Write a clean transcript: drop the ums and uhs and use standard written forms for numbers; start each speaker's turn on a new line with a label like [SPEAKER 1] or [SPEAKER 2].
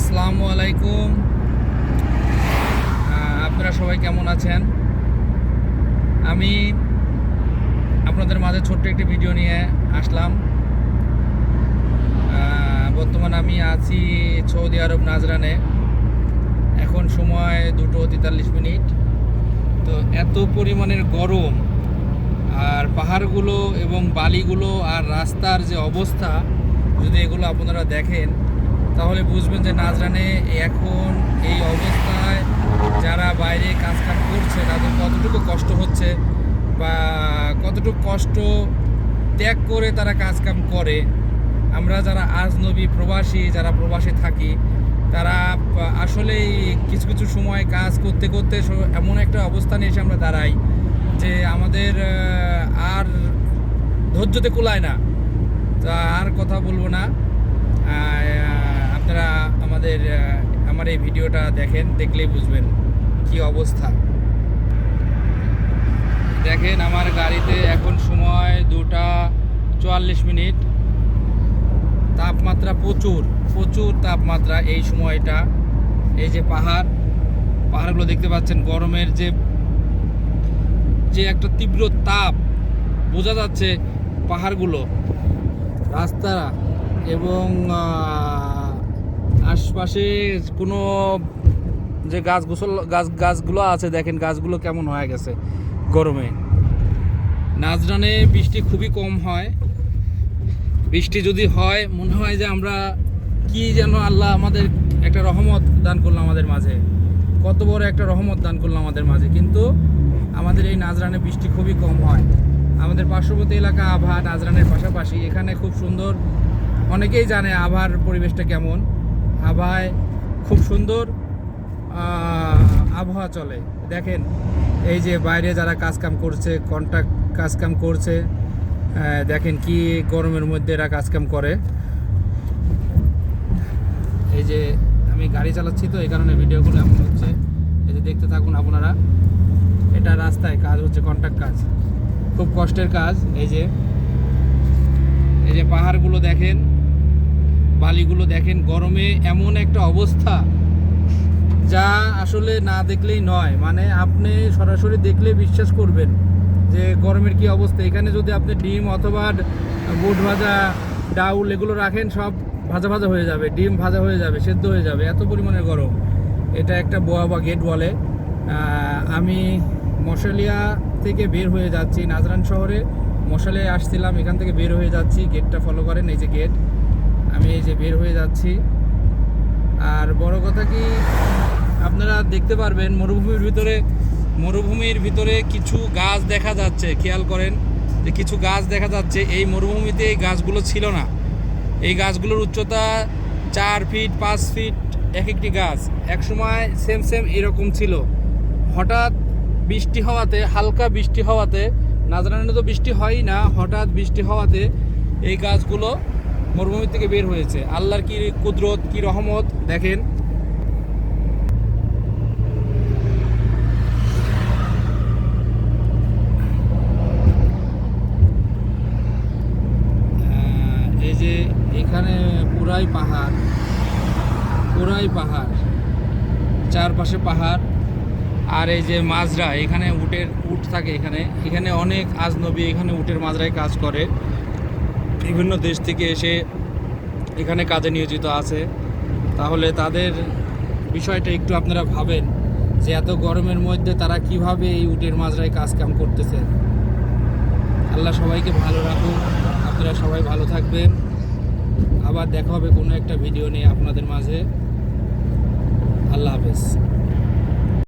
[SPEAKER 1] আসসালামু আলাইকুম। আপনারা সবাই কেমন আছেন? আমি আপনাদের মাঝে ছোট্ট একটি ভিডিও নিয়ে আসলাম। বর্তমানে আমি আছি সৌদি আরব নাজরানে। এখন সময় 2:43। তো এত পরিমাণের গরম, আর পাহাড়গুলো এবং বালিগুলো আর রাস্তার যে অবস্থা, যদি এগুলো আপনারা দেখেন তাহলে বুঝবেন যে নাজরানে এখন এই অবস্থায় যারা বাইরে কাজকাম করছে তাদের কতটুকু কষ্ট হচ্ছে বা কতটুকু কষ্ট ত্যাগ করে তারা কাজকাম করে। আমরা যারা আজনবী প্রবাসী, যারা প্রবাসী থাকি, তারা আসলেই কিছু কিছু সময় কাজ করতে করতে এমন একটা অবস্থানে এসে আমরা দাঁড়াই যে আমাদের আর ধৈর্যতে কুলায় না। তা আর কথা বলবো না, আপনারা আমার এই ভিডিওটা দেখেন, দেখলেই বুঝবেন কি অবস্থা। দেখেন আমার গাড়িতে এখন সময় 2:44। তাপমাত্রা প্রচুর প্রচুর তাপমাত্রা এই সময়টা। এই যে পাহাড়গুলো দেখতে পাচ্ছেন, গরমের যে একটা তীব্র তাপ বোঝা যাচ্ছে পাহাড়গুলো, রাস্তা এবং আশপাশে কোনো যে গাছগুলো আছে, দেখেন গাছগুলো কেমন হয়ে গেছে গরমে। নাজরানে বৃষ্টি খুবই কম হয়। বৃষ্টি যদি হয় মনে হয় যে আমরা কি যেন আল্লাহ আমাদের একটা রহমত দান করলো আমাদের মাঝে, কত বড় একটা রহমত দান করলো আমাদের মাঝে। কিন্তু আমাদের এই নাজরানে বৃষ্টি খুবই কম হয়। আমাদের পার্শ্ববর্তী এলাকা আভা নাজরানের পাশাপাশি, এখানে খুব সুন্দর, অনেকেই জানে আভার পরিবেশটা কেমন। আভায় খুব সুন্দর আবহাওয়া চলে। দেখেন এই যে বাইরে যারা কাজকাম করছে, কন্ট্রাক্ট কাজকাম করছে, দেখেন কি গরমের মধ্যে এরা কাজকাম করে। এই যে আমি গাড়ি চালাচ্ছি তো এই কারণে ভিডিওগুলো এমন হচ্ছে। এই যে দেখতে থাকুন আপনারা, এটা রাস্তায় কাজ হচ্ছে, কন্ট্রাক্ট কাজ, খুব কষ্টের কাজ। এই যে পাহাড়গুলো দেখেন, বালিগুলো দেখেন, গরমে এমন একটা অবস্থা যা আসলে না দেখলেই নয়। মানে আপনি সরাসরি দেখলে বিশ্বাস করবেন যে গরমের কি অবস্থা। এখানে যদি আপনি ডিম অথবা বুট ভাজা, ডাউল এগুলো রাখেন, সব ভাজা ভাজা হয়ে যাবে, ডিম ভাজা হয়ে যাবে, সেদ্ধ হয়ে যাবে, এত পরিমাণে গরম। এটা একটা বোয়া বা গেট বলে। আমি মশালিয়া থেকে বের হয়ে যাচ্ছি, নাজরান শহরে মশালিয়ায় আসছিলাম, এখান থেকে বের হয়ে যাচ্ছি। গেটটা ফলো করেন, এই যে গেট, আমি এই যে বের হয়ে যাচ্ছি। আর বড় কথা কি, আপনারা দেখতে পারবেন মরুভূমির ভিতরে কিছু গাছ দেখা যাচ্ছে। খেয়াল করেন যে কিছু গাছ দেখা যাচ্ছে। এই মরুভূমিতে এই গাছগুলো ছিল না। এই গাছগুলোর উচ্চতা 4 ফিট 5 ফিট এক একটি গাছ। এক সময় সেম এরকম ছিল। হঠাৎ বৃষ্টি হওয়াতে, হালকা বৃষ্টি হওয়াতে, নাজরানে তো বৃষ্টি হয়ই না, হঠাৎ বৃষ্টি হওয়াতে এই গাছগুলো মরুভূমি থেকে বের হয়েছে। আল্লাহর কি কুদরত, কি রহমত দেখেন। এই যে এখানে পুরাই পাহাড়, চারপাশে পাহাড়। আর এই যে মাজরা, এখানে উট থাকে। এখানে অনেক আজনবী এখানে উটের মাজরায় কাজ করে, বিভিন্ন দেশ থেকে এসে এখানে কাজে নিয়োজিত আছে। তাহলে তাদের বিষয়টা একটু আপনারা ভাবেন যে এত গরমের মধ্যে তারা কিভাবে এই উটের মাজরায় কাজকাম করতেছে। আল্লাহ সবাইকে ভালো রাখুন, আপনারা সবাই ভালো থাকবেন। আবার দেখা হবে কোনো একটা ভিডিও নিয়ে আপনাদের মাঝে। আল্লাহ হাফেজ।